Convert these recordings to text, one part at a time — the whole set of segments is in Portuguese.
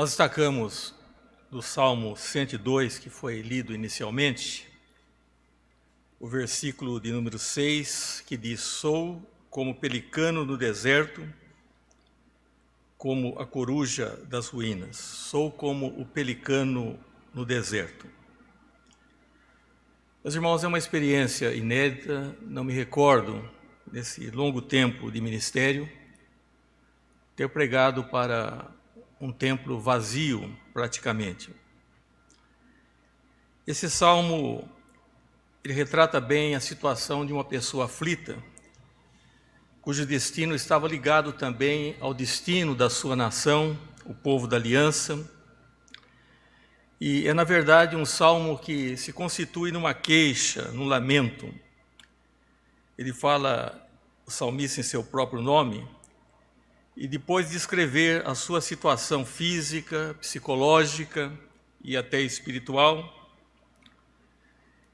Nós destacamos do Salmo 102, que foi lido inicialmente, o versículo de número 6, que diz: "Sou como pelicano no deserto, como a coruja das ruínas." Sou como o pelicano no deserto. Meus irmãos, é uma experiência inédita. Não me recordo, nesse longo tempo de ministério, ter pregado para um templo vazio, praticamente. Esse salmo, ele retrata bem a situação de uma pessoa aflita, cujo destino estava ligado também ao destino da sua nação, o povo da aliança. E é, na verdade, um salmo que se constitui numa queixa, num lamento. Ele fala, o salmista, em seu próprio nome, e depois de descrever a sua situação física, psicológica e até espiritual,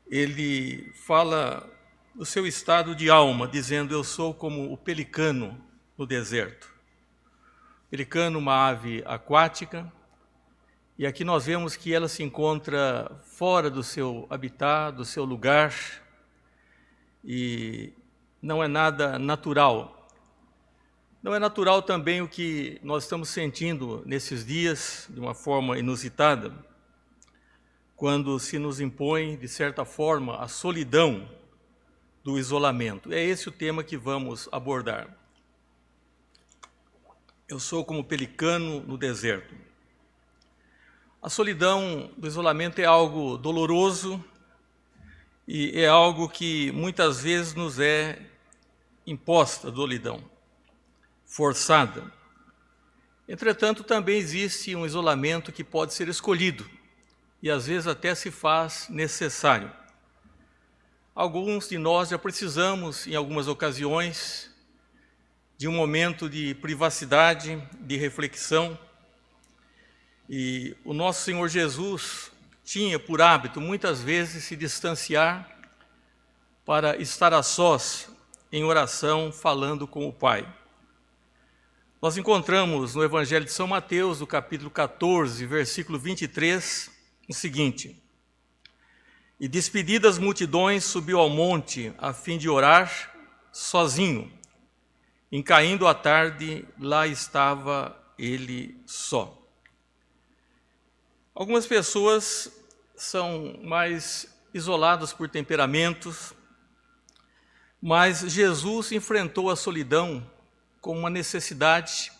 ele fala do seu estado de alma, dizendo: "Eu sou como o pelicano no deserto." Pelicano, uma ave aquática, e aqui nós vemos que ela se encontra fora do seu habitat, do seu lugar, e não é nada natural. Não é natural também o que nós estamos sentindo nesses dias, de uma forma inusitada, quando se nos impõe, de certa forma, a solidão do isolamento. É esse o tema que vamos abordar. Eu sou como pelicano no deserto. A solidão do isolamento é algo doloroso e é algo que muitas vezes nos é imposta, solidão, forçada. Entretanto, também existe um isolamento que pode ser escolhido e às vezes até se faz necessário. Alguns de nós já precisamos, em algumas ocasiões, de um momento de privacidade, de reflexão. E o nosso Senhor Jesus tinha por hábito, muitas vezes, se distanciar para estar a sós, em oração, falando com o Pai. Nós encontramos no Evangelho de São Mateus, no capítulo 14, versículo 23, o seguinte: "E despedidas as multidões, subiu ao monte a fim de orar sozinho. Em caindo a tarde, lá estava ele só." Algumas pessoas são mais isoladas por temperamentos, mas Jesus enfrentou a solidão como uma necessidade,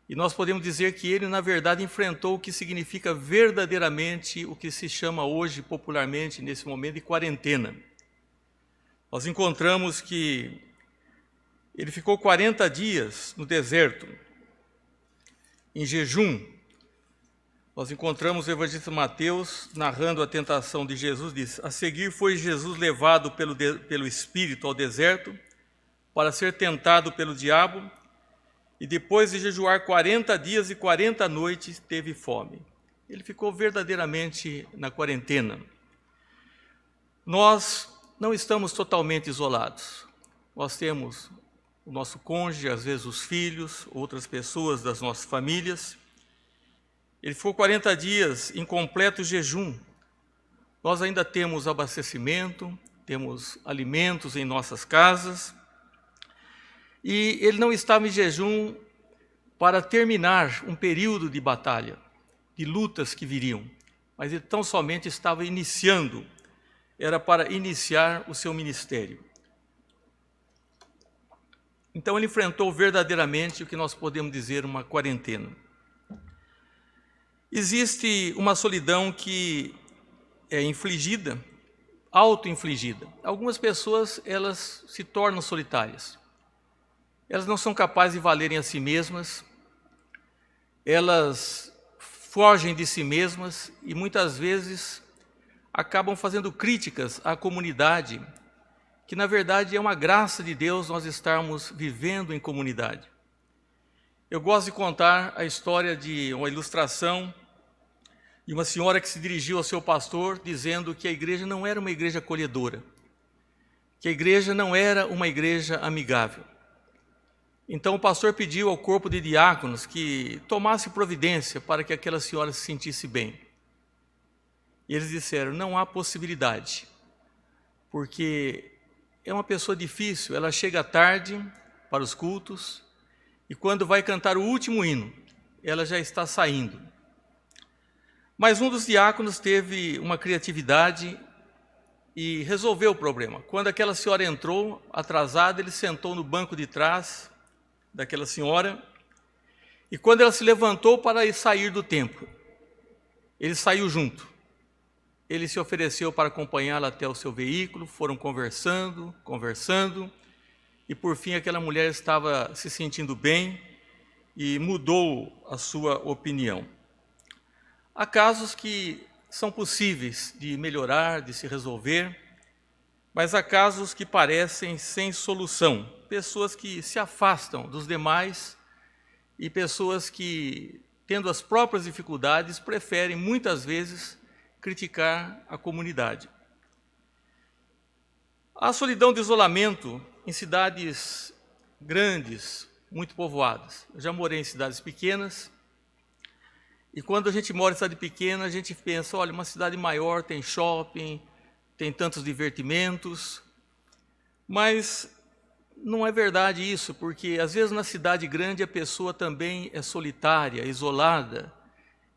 e nós podemos dizer que ele, na verdade, enfrentou o que significa verdadeiramente o que se chama hoje, popularmente, nesse momento, de quarentena. Nós encontramos que ele ficou 40 dias no deserto, em jejum. Nós encontramos o evangelista Mateus narrando a tentação de Jesus, diz: "A seguir foi Jesus levado pelo Espírito ao deserto, para ser tentado pelo diabo, e depois de jejuar 40 dias e 40 noites, teve fome." Ele ficou verdadeiramente na quarentena. Nós não estamos totalmente isolados. Nós temos o nosso cônjuge, às vezes os filhos, outras pessoas das nossas famílias. Ele ficou 40 dias em completo jejum. Nós ainda temos abastecimento, temos alimentos em nossas casas, e ele não estava em jejum para terminar um período de batalha, de lutas que viriam, mas ele tão somente estava iniciando, era para iniciar o seu ministério. Então ele enfrentou verdadeiramente o que nós podemos dizer uma quarentena. Existe uma solidão que é infligida, auto-infligida. Algumas pessoas, elas se tornam solitárias. Elas não são capazes de valerem a si mesmas, elas fogem de si mesmas e muitas vezes acabam fazendo críticas à comunidade, que na verdade é uma graça de Deus nós estarmos vivendo em comunidade. Eu gosto de contar a história de uma ilustração de uma senhora que se dirigiu ao seu pastor dizendo que a igreja não era uma igreja acolhedora, que a igreja não era uma igreja amigável. Então o pastor pediu ao corpo de diáconos que tomasse providência para que aquela senhora se sentisse bem. E eles disseram, não há possibilidade, porque é uma pessoa difícil, ela chega tarde para os cultos, e quando vai cantar o último hino, ela já está saindo. Mas um dos diáconos teve uma criatividade e resolveu o problema. Quando aquela senhora entrou, atrasada, ele sentou no banco de trás daquela senhora, e quando ela se levantou para sair do templo, ele saiu junto. Ele se ofereceu para acompanhá-la até o seu veículo, foram conversando, e por fim aquela mulher estava se sentindo bem e mudou a sua opinião. Há casos que são possíveis de melhorar, de se resolver, mas há casos que parecem sem solução. Pessoas que se afastam dos demais e pessoas que, tendo as próprias dificuldades, preferem muitas vezes criticar a comunidade. A solidão de isolamento em cidades grandes, muito povoadas. Eu já morei em cidades pequenas, e quando a gente mora em cidade pequena, a gente pensa, olha, uma cidade maior tem shopping, tem tantos divertimentos, mas não é verdade isso, porque às vezes na cidade grande a pessoa também é solitária, isolada,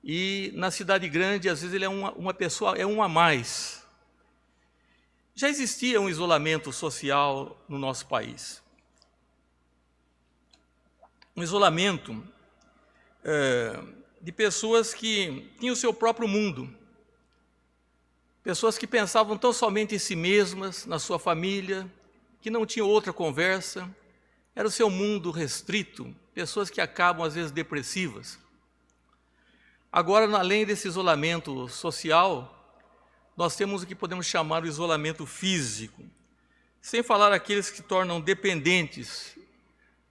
e na cidade grande, às vezes, ele é uma pessoa, é um a mais. Já existia um isolamento social no nosso país. Um isolamento de pessoas que tinham o seu próprio mundo. Pessoas que pensavam tão somente em si mesmas, na sua família, que não tinham outra conversa. Era o seu mundo restrito. Pessoas que acabam, às vezes, depressivas. Agora, além desse isolamento social, nós temos o que podemos chamar de isolamento físico, sem falar aqueles que se tornam dependentes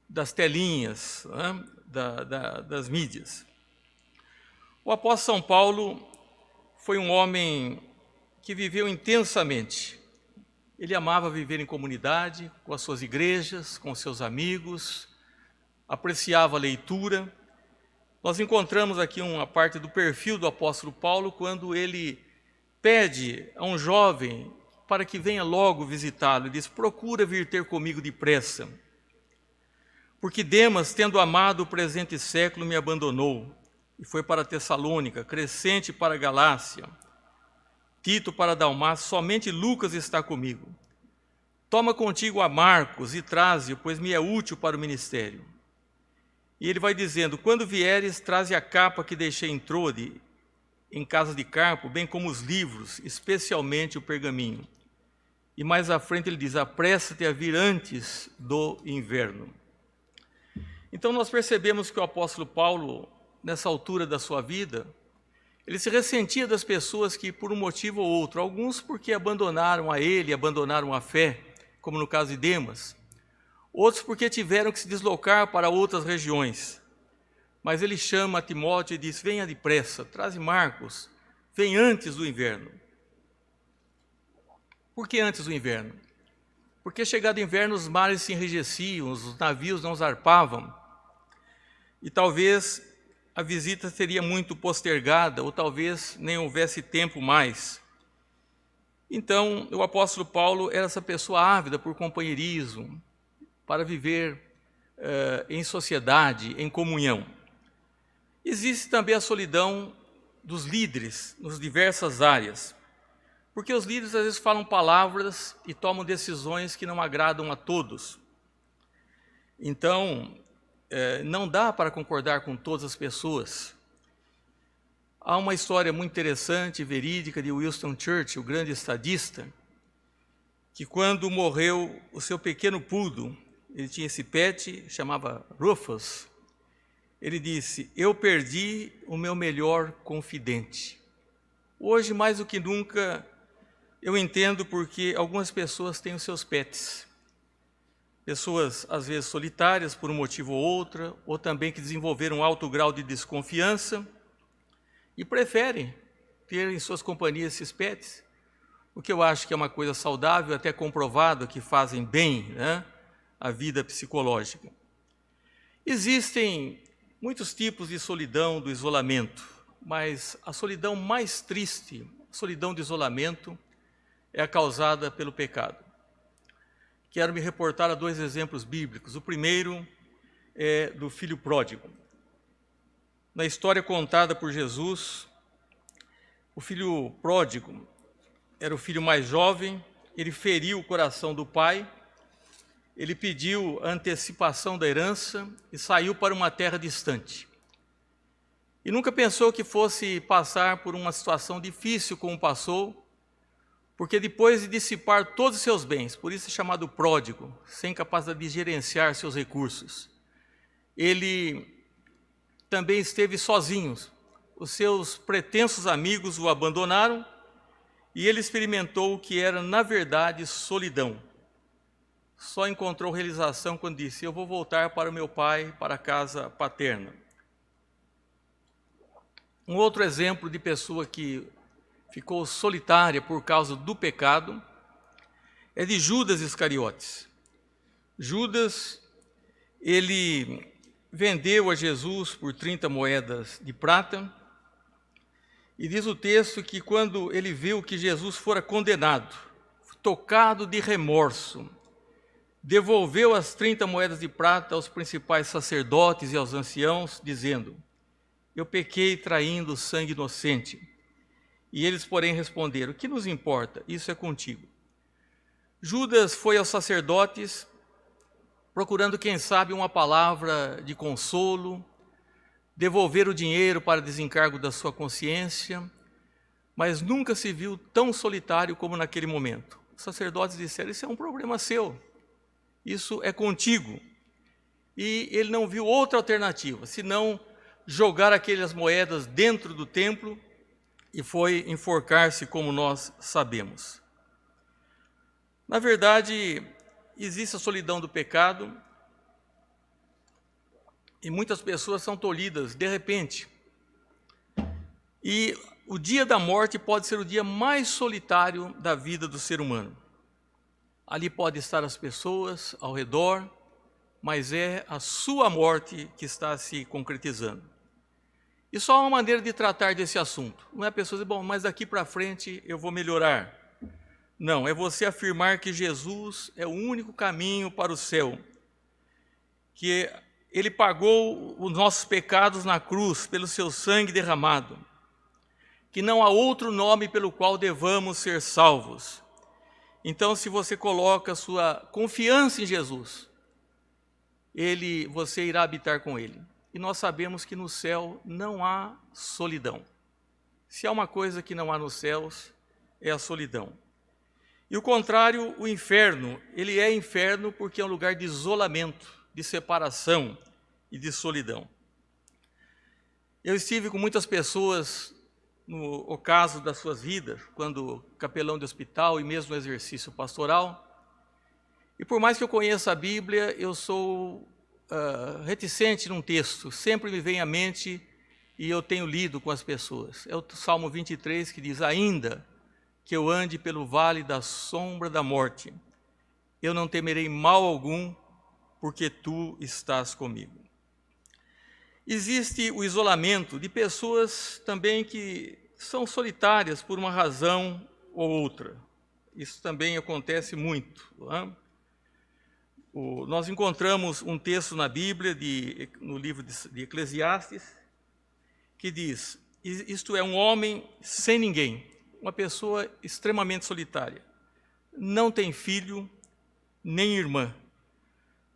das telinhas, né, das mídias. O apóstolo São Paulo foi um homem que viveu intensamente. Ele amava viver em comunidade, com as suas igrejas, com seus amigos, apreciava a leitura. Nós encontramos aqui uma parte do perfil do apóstolo Paulo, quando ele pede a um jovem para que venha logo visitá-lo. Ele diz, procura vir ter comigo depressa, porque Demas, tendo amado o presente século, me abandonou, e foi para Tessalônica, Crescente para Galácia, Tito para Dalmácia, somente Lucas está comigo. Toma contigo a Marcos e traze-o, pois me é útil para o ministério. E ele vai dizendo, quando vieres, traze a capa que deixei em Trode, em casa de Carpo, bem como os livros, especialmente o pergaminho. E mais à frente ele diz, apressa-te a vir antes do inverno. Então nós percebemos que o apóstolo Paulo, nessa altura da sua vida, ele se ressentia das pessoas que, por um motivo ou outro, alguns porque abandonaram a ele, abandonaram a fé, como no caso de Demas, outros porque tiveram que se deslocar para outras regiões. Mas ele chama Timóteo e diz, venha depressa, traze Marcos, vem antes do inverno. Por que antes do inverno? Porque chegado o inverno os mares se enrijeciam, os navios não zarpavam, e talvez a visita seria muito postergada, ou talvez nem houvesse tempo mais. Então, o apóstolo Paulo era essa pessoa ávida por companheirismo, para viver em sociedade, em comunhão. Existe também a solidão dos líderes, nas diversas áreas, porque os líderes às vezes falam palavras e tomam decisões que não agradam a todos. Então, não dá para concordar com todas as pessoas. Há uma história muito interessante, verídica, de Winston Churchill, o grande estadista, que quando morreu o seu pequeno poodle, ele tinha esse pet, chamava Rufus, ele disse, eu perdi o meu melhor confidente. Hoje, mais do que nunca, eu entendo porque algumas pessoas têm os seus pets. Pessoas, às vezes, solitárias por um motivo ou outro, ou também que desenvolveram um alto grau de desconfiança e preferem ter em suas companhias esses pets, o que eu acho que é uma coisa saudável, até comprovado que fazem bem, né, à vida psicológica. Existem muitos tipos de solidão, do isolamento, mas a solidão mais triste, a solidão de isolamento, é a causada pelo pecado. Quero me reportar a 2 exemplos bíblicos. O primeiro é do filho pródigo. Na história contada por Jesus, o filho pródigo era o filho mais jovem, ele feriu o coração do pai, ele pediu a antecipação da herança e saiu para uma terra distante. E nunca pensou que fosse passar por uma situação difícil como passou, porque depois de dissipar todos os seus bens, por isso é chamado pródigo, sem capacidade de gerenciar seus recursos, ele também esteve sozinho. Os seus pretensos amigos o abandonaram e ele experimentou o que era, na verdade, solidão. Só encontrou realização quando disse: eu vou voltar para o meu pai, para a casa paterna. Um outro exemplo de pessoa que ficou solitária por causa do pecado é de Judas Iscariotes. Judas, ele vendeu a Jesus por 30 moedas de prata, e diz o texto que quando ele viu que Jesus fora condenado, tocado de remorso, devolveu as 30 moedas de prata aos principais sacerdotes e aos anciãos, dizendo: eu pequei traindo o sangue inocente. E eles, porém, responderam: o que nos importa? Isso é contigo. Judas foi aos sacerdotes procurando, quem sabe, uma palavra de consolo, devolver o dinheiro para desencargo da sua consciência, mas nunca se viu tão solitário como naquele momento. Os sacerdotes disseram: isso é um problema seu, isso é contigo. E ele não viu outra alternativa, senão jogar aquelas moedas dentro do templo e foi enforcar-se, como nós sabemos. Na verdade, existe a solidão do pecado e muitas pessoas são tolhidas de repente. E o dia da morte pode ser o dia mais solitário da vida do ser humano. Ali pode estar as pessoas ao redor, mas é a sua morte que está se concretizando. E só há uma maneira de tratar desse assunto. Não é a pessoa dizer: bom, mas daqui para frente eu vou melhorar. Não, é você afirmar que Jesus é o único caminho para o céu, que Ele pagou os nossos pecados na cruz, pelo seu sangue derramado, que não há outro nome pelo qual devamos ser salvos. Então, se você coloca sua confiança em Jesus, você irá habitar com Ele. E nós sabemos que no céu não há solidão. Se há uma coisa que não há nos céus, é a solidão. E o contrário, o inferno, ele é inferno porque é um lugar de isolamento, de separação e de solidão. Eu estive com muitas pessoas no ocaso das suas vidas, quando capelão de hospital e mesmo no exercício pastoral, e por mais que eu conheça a Bíblia, eu sou reticente num texto, sempre me vem à mente e eu tenho lido com as pessoas. É o Salmo 23 que diz: ainda que eu ande pelo vale da sombra da morte, eu não temerei mal algum, porque tu estás comigo. Existe o isolamento de pessoas também que são solitárias por uma razão ou outra. Isso também acontece muito. Não é? Nós encontramos um texto na Bíblia, no livro de Eclesiastes, que diz: isto é um homem sem ninguém, uma pessoa extremamente solitária, não tem filho nem irmã,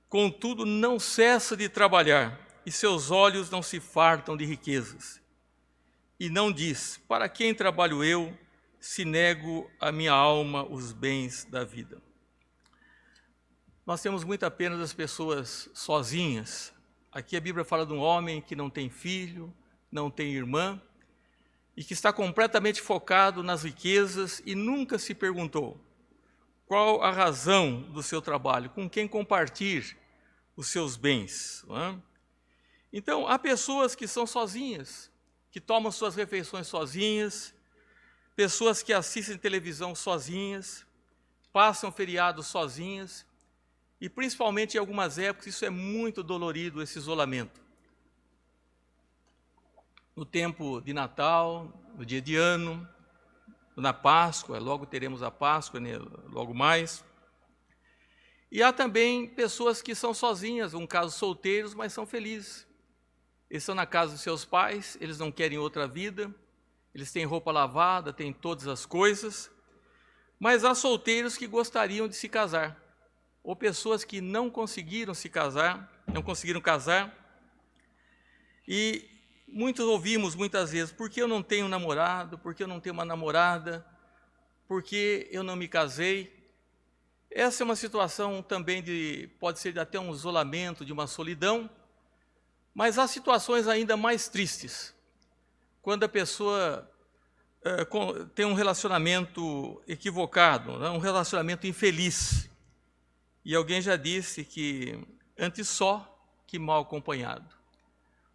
contudo não cessa de trabalhar, e seus olhos não se fartam de riquezas. E não diz: para quem trabalho eu, se nego a minha alma os bens da vida. Nós temos muita pena das pessoas sozinhas. Aqui a Bíblia fala de um homem que não tem filho, não tem irmã, e que está completamente focado nas riquezas e nunca se perguntou qual a razão do seu trabalho, com quem compartilhar os seus bens. Não é? Então, há pessoas que são sozinhas, que tomam suas refeições sozinhas, pessoas que assistem televisão sozinhas, passam feriados sozinhas, E principalmente em algumas épocas isso é muito dolorido, esse isolamento. No tempo de Natal, no dia de ano, na Páscoa, logo teremos a Páscoa, né, logo mais. E há também pessoas que são sozinhas, um caso solteiros, mas são felizes. Eles estão na casa dos seus pais, eles não querem outra vida, eles têm roupa lavada, têm todas as coisas, mas há solteiros que gostariam de se casar, ou pessoas que não conseguiram se casar, não conseguiram casar, e muitos ouvimos muitas vezes: por que eu não tenho namorado, por que eu não tenho uma namorada, por que eu não me casei? Essa é uma situação também pode ser até um isolamento, de uma solidão, mas há situações ainda mais tristes, quando a pessoa tem um relacionamento equivocado, né, um relacionamento infeliz. E alguém já disse que antes só que mal acompanhado.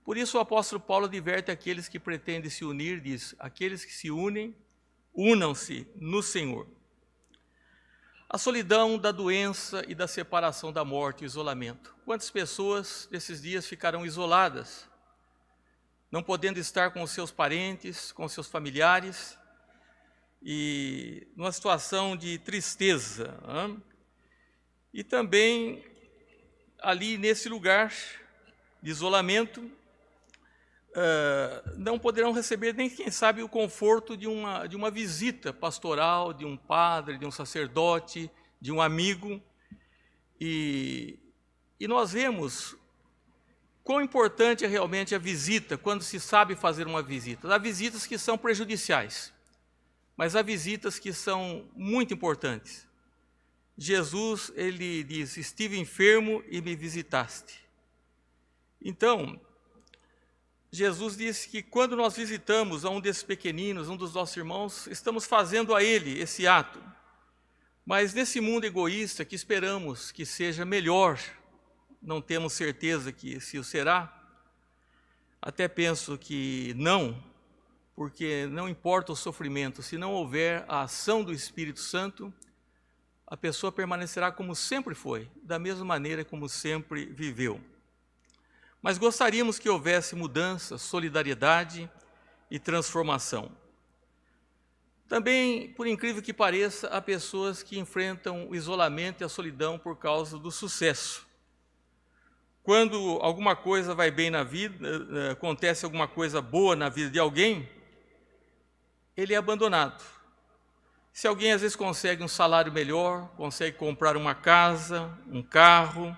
Por isso o apóstolo Paulo adverte aqueles que pretendem se unir, diz: aqueles que se unem, unam-se no Senhor. A solidão da doença e da separação da morte, o isolamento. Quantas pessoas nesses dias ficarão isoladas, não podendo estar com os seus parentes, com os seus familiares, e numa situação de tristeza, né? E também ali nesse lugar de isolamento, não poderão receber nem, quem sabe, o conforto de uma visita pastoral, de um padre, de um sacerdote, de um amigo. E nós vemos quão importante é realmente a visita, quando se sabe fazer uma visita. Há visitas que são prejudiciais, mas há visitas que são muito importantes. Jesus, ele diz: estive enfermo e me visitaste. Então, Jesus disse que quando nós visitamos a um desses pequeninos, um dos nossos irmãos, estamos fazendo a ele esse ato. Mas nesse mundo egoísta que esperamos que seja melhor, não temos certeza que se o será, até penso que não, porque não importa o sofrimento, se não houver a ação do Espírito Santo, a pessoa permanecerá como sempre foi, da mesma maneira como sempre viveu. Mas gostaríamos que houvesse mudança, solidariedade e transformação. Também, por incrível que pareça, há pessoas que enfrentam o isolamento e a solidão por causa do sucesso. Quando alguma coisa vai bem na vida, acontece alguma coisa boa na vida de alguém, ele é abandonado. Se alguém às vezes consegue um salário melhor, consegue comprar uma casa, um carro,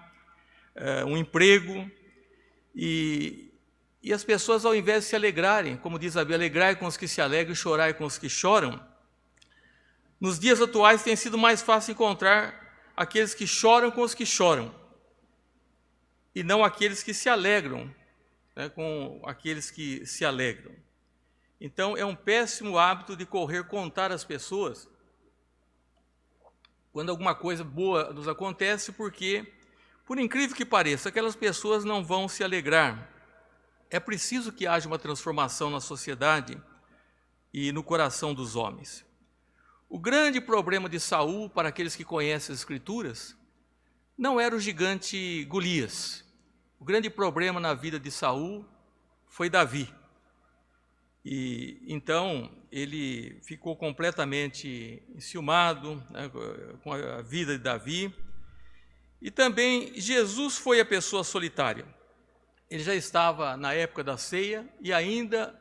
um emprego, e as pessoas, ao invés de se alegrarem, como diz a Bíblia, alegrai com os que se alegram e chorai com os que choram, nos dias atuais tem sido mais fácil encontrar aqueles que choram com os que choram, e não aqueles que se alegram, né, com aqueles que se alegram. Então é um péssimo hábito de correr contar às pessoas quando alguma coisa boa nos acontece, porque, por incrível que pareça, aquelas pessoas não vão se alegrar. É preciso que haja uma transformação na sociedade e no coração dos homens. O grande problema de Saul, para aqueles que conhecem as Escrituras, não era o gigante Golias. O grande problema na vida de Saul foi Davi. E então ele ficou completamente enciumado, né, com a vida de Davi. E também Jesus foi a pessoa solitária. Ele já estava na época da ceia e ainda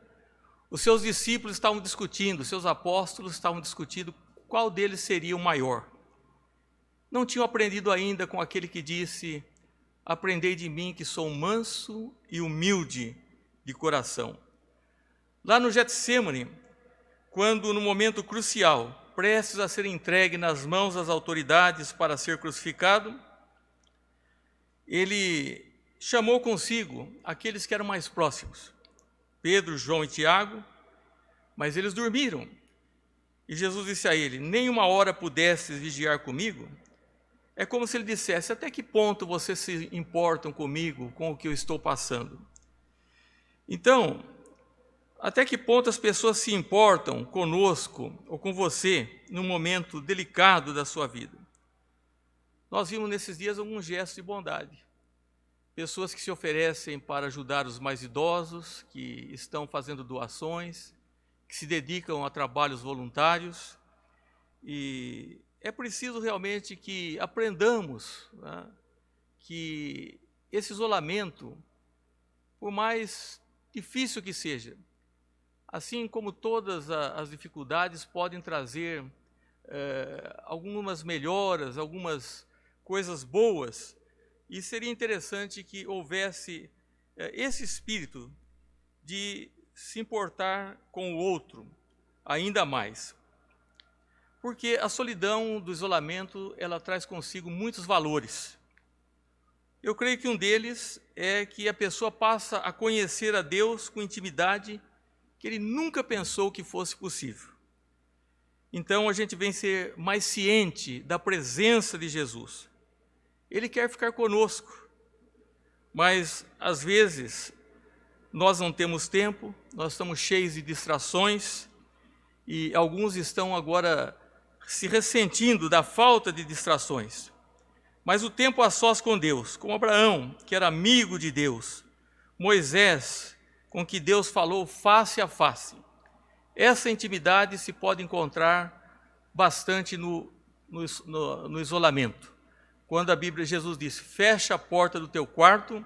os seus discípulos estavam discutindo, os seus apóstolos estavam discutindo qual deles seria o maior. Não tinham aprendido ainda com aquele que disse: aprendei de mim que sou manso e humilde de coração. Lá no Getsêmani, quando no momento crucial, prestes a ser entregue nas mãos das autoridades para ser crucificado, ele chamou consigo aqueles que eram mais próximos, Pedro, João e Tiago, mas eles dormiram. E Jesus disse a ele: nem uma hora pudestes vigiar comigo? É como se ele dissesse: até que ponto vocês se importam comigo, com o que eu estou passando? Então, até que ponto as pessoas se importam conosco ou com você num momento delicado da sua vida? nós vimos nesses dias alguns gestos de bondade. Pessoas que se oferecem para ajudar os mais idosos, que estão fazendo doações, que se dedicam a trabalhos voluntários. E é preciso realmente que aprendamos, né, que esse isolamento, por mais difícil que seja, assim como todas as dificuldades podem trazer algumas melhoras, algumas coisas boas, e seria interessante que houvesse esse espírito de se importar com o outro ainda mais. Porque a solidão do isolamento, ela traz consigo muitos valores. Eu creio que um deles é que a pessoa passa a conhecer a Deus com intimidade que ele nunca pensou que fosse possível. Então a gente vem ser mais ciente da presença de Jesus. Ele quer ficar conosco, mas às vezes nós não temos tempo, nós estamos cheios de distrações e alguns estão agora se ressentindo da falta de distrações. Mas o tempo a sós com Deus, como Abraão, que era amigo de Deus, Moisés, com que Deus falou face a face. Essa intimidade se pode encontrar bastante no isolamento. Quando a Bíblia, Jesus disse, fecha a porta do teu quarto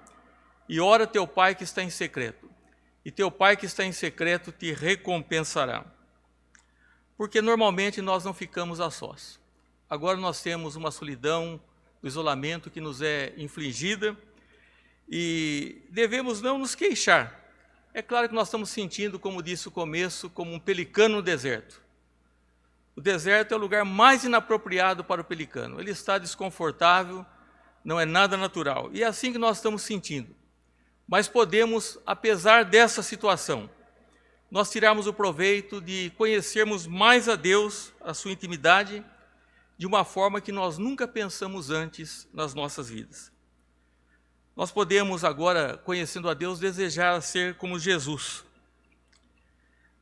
e ora teu pai que está em secreto. E teu pai que está em secreto te recompensará. Porque normalmente nós não ficamos a sós. Agora nós temos uma solidão, o isolamento que nos é infligida e devemos não nos queixar. É claro que nós estamos sentindo, como disse o começo, como um pelicano no deserto. O deserto é o lugar mais inapropriado para o pelicano. Ele está desconfortável, não é nada natural. E é assim que nós estamos sentindo. Mas podemos, apesar dessa situação, nós tirarmos o proveito de conhecermos mais a Deus, a sua intimidade, de uma forma que nós nunca pensamos antes nas nossas vidas. Nós podemos agora, conhecendo a Deus, desejar ser como Jesus.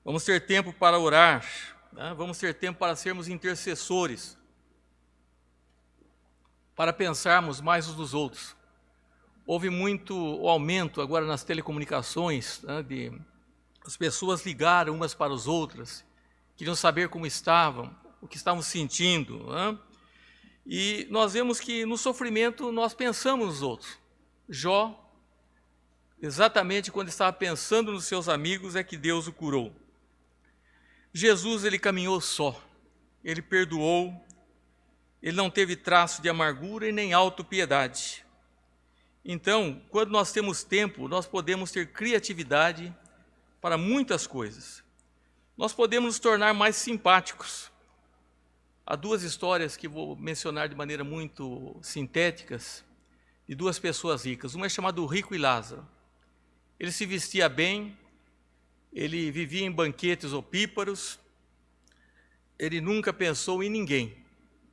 Vamos ter tempo para orar, né? Vamos ter tempo para sermos intercessores, para pensarmos mais uns nos outros. Houve muito aumento agora nas telecomunicações, né, as pessoas ligaram umas para as outras, queriam saber como estavam, o que estavam sentindo, né? E nós vemos que no sofrimento nós pensamos nos outros. Jó, exatamente quando estava pensando nos seus amigos, é que Deus o curou. Jesus, ele caminhou só, ele perdoou, ele não teve traço de amargura e nem autopiedade. Então, quando nós temos tempo, nós podemos ter criatividade para muitas coisas. Nós podemos nos tornar mais simpáticos. Há duas histórias que vou mencionar de maneira muito sintéticas, de duas pessoas ricas. Uma é chamada o Rico e Lázaro. Ele se vestia bem, ele vivia em banquetes opíparos, ele nunca pensou em ninguém.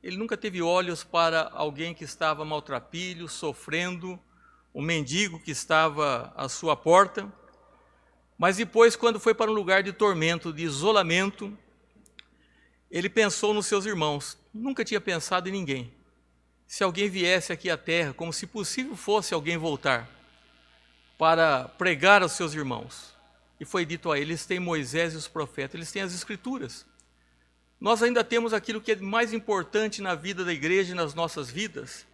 Ele nunca teve olhos para alguém que estava maltrapilho, sofrendo, um mendigo que estava à sua porta. Mas depois, quando foi para um lugar de tormento, de isolamento, ele pensou nos seus irmãos. Nunca tinha pensado em ninguém. Se alguém viesse aqui à terra, como se possível fosse alguém voltar para pregar aos seus irmãos. E foi dito a eles, têm Moisés e os profetas, eles têm as Escrituras. Nós ainda temos aquilo que é mais importante na vida da igreja e nas nossas vidas,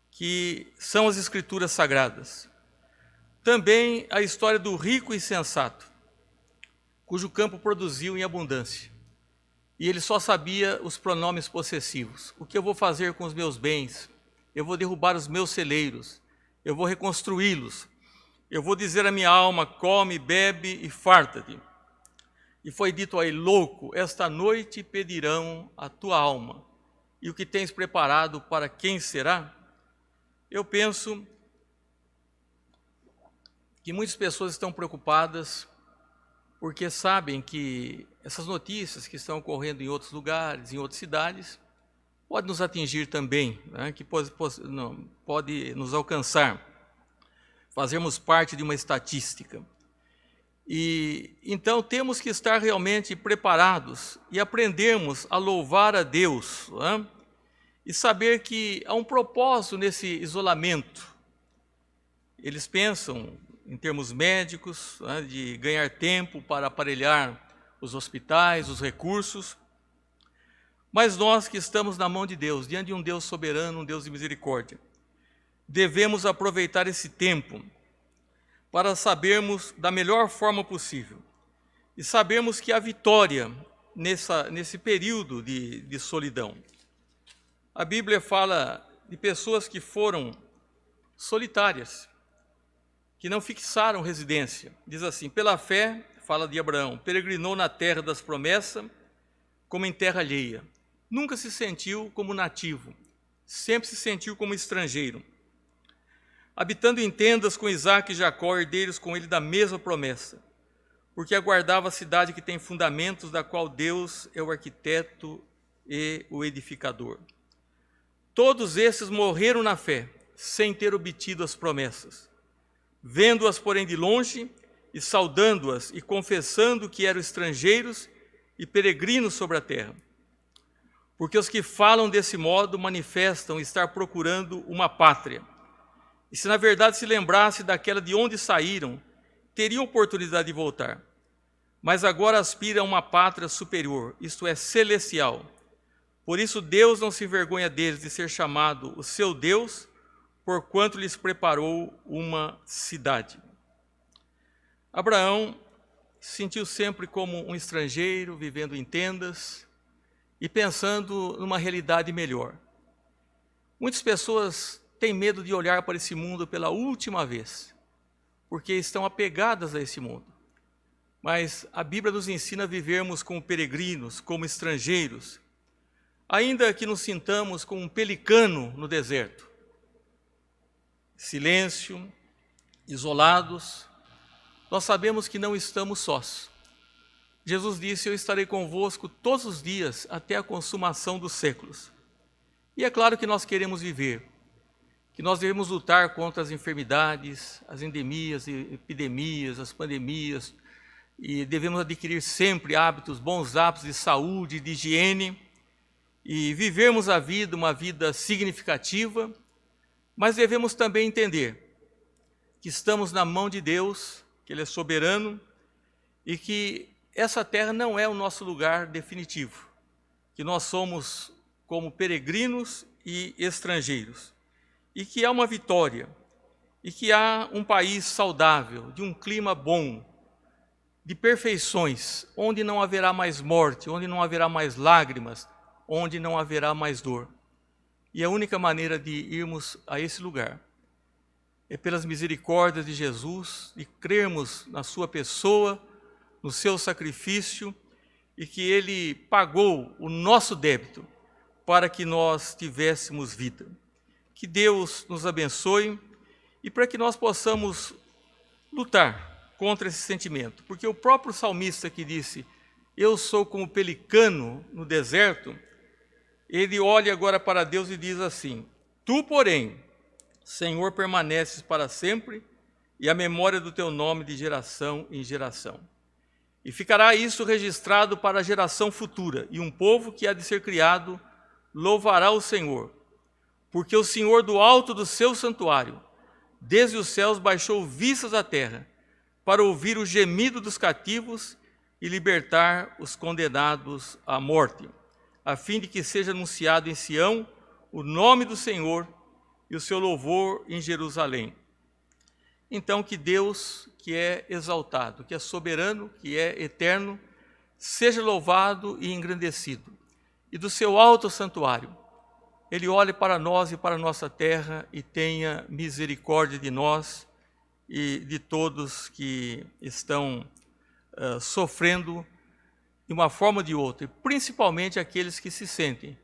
que são as Escrituras Sagradas. Também a história do rico e sensato, cujo campo produziu em abundância. E ele só sabia os pronomes possessivos. O que eu vou fazer com os meus bens? Eu vou derrubar os meus celeiros, eu vou reconstruí-los. Eu vou dizer à minha alma, come, bebe e farta-te. E foi dito a ele, louco, esta noite pedirão a tua alma. E o que tens preparado para quem será? Eu penso que muitas pessoas estão preocupadas porque sabem que essas notícias que estão ocorrendo em outros lugares, em outras cidades, podem nos atingir também, né? Que pode nos alcançar, fazermos parte de uma estatística. E então temos que estar realmente preparados e aprendermos a louvar a Deus, né? e saber que há um propósito nesse isolamento. Eles pensam, em termos médicos, né, de ganhar tempo para aparelhar os hospitais, os recursos, mas nós que estamos na mão de Deus, diante de um Deus soberano, um Deus de misericórdia, devemos aproveitar esse tempo para sabermos da melhor forma possível e sabermos que há vitória nesse período de solidão. A Bíblia fala de pessoas que foram solitárias, que não fixaram residência. Diz assim: pela fé, fala de Abraão, peregrinou na terra das promessas, como em terra alheia. Nunca se sentiu como nativo, sempre se sentiu como estrangeiro. Habitando em tendas com Isaque e Jacó, herdeiros com ele da mesma promessa, porque aguardava a cidade que tem fundamentos, da qual Deus é o arquiteto e o edificador. Todos esses morreram na fé, sem ter obtido as promessas. Vendo-as, porém, de longe, e saudando-as, e confessando que eram estrangeiros e peregrinos sobre a terra. Porque os que falam desse modo manifestam estar procurando uma pátria. E se na verdade se lembrasse daquela de onde saíram, teriam oportunidade de voltar. Mas agora aspiram a uma pátria superior, isto é, celestial. Por isso Deus não se envergonha deles de ser chamado o seu Deus, porquanto lhes preparou uma cidade. Abraão se sentiu sempre como um estrangeiro, vivendo em tendas e pensando numa realidade melhor. Muitas pessoas têm medo de olhar para esse mundo pela última vez, porque estão apegadas a esse mundo. Mas a Bíblia nos ensina a vivermos como peregrinos, como estrangeiros, ainda que nos sintamos como um pelicano no deserto. Silêncio, isolados, nós sabemos que não estamos sós. Jesus disse: eu estarei convosco todos os dias até a consumação dos séculos. E é claro que nós queremos viver, que nós devemos lutar contra as enfermidades, as endemias, epidemias, as pandemias, e devemos adquirir sempre bons hábitos de saúde, de higiene, e vivermos a vida, uma vida significativa, mas devemos também entender que estamos na mão de Deus, que Ele é soberano, e que essa terra não é o nosso lugar definitivo, que nós somos como peregrinos e estrangeiros, e que há uma vitória, e que há um país saudável, de um clima bom, de perfeições, onde não haverá mais morte, onde não haverá mais lágrimas, onde não haverá mais dor. E a única maneira de irmos a esse lugar é pelas misericórdias de Jesus, de crermos na sua pessoa, no seu sacrifício, e que Ele pagou o nosso débito para que nós tivéssemos vida. Que Deus nos abençoe e para que nós possamos lutar contra esse sentimento. Porque o próprio salmista que disse: eu sou como pelicano no deserto, ele olha agora para Deus e diz assim: tu, porém, Senhor, permaneces para sempre, e a memória do teu nome de geração em geração. E ficará isso registrado para a geração futura, e um povo que há de ser criado louvará o Senhor, porque o Senhor do alto do seu santuário, desde os céus baixou vistas à terra, para ouvir o gemido dos cativos e libertar os condenados à morte, a fim de que seja anunciado em Sião o nome do Senhor e o seu louvor em Jerusalém. Então, que Deus, que é exaltado, que é soberano, que é eterno, seja louvado e engrandecido. E do seu alto santuário, Ele olhe para nós e para a nossa terra e tenha misericórdia de nós e de todos que estão sofrendo de uma forma ou de outra, e principalmente aqueles que se sentem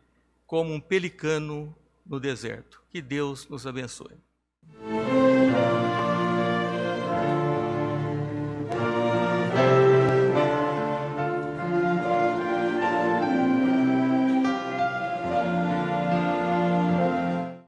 como um pelicano no deserto. Que Deus nos abençoe.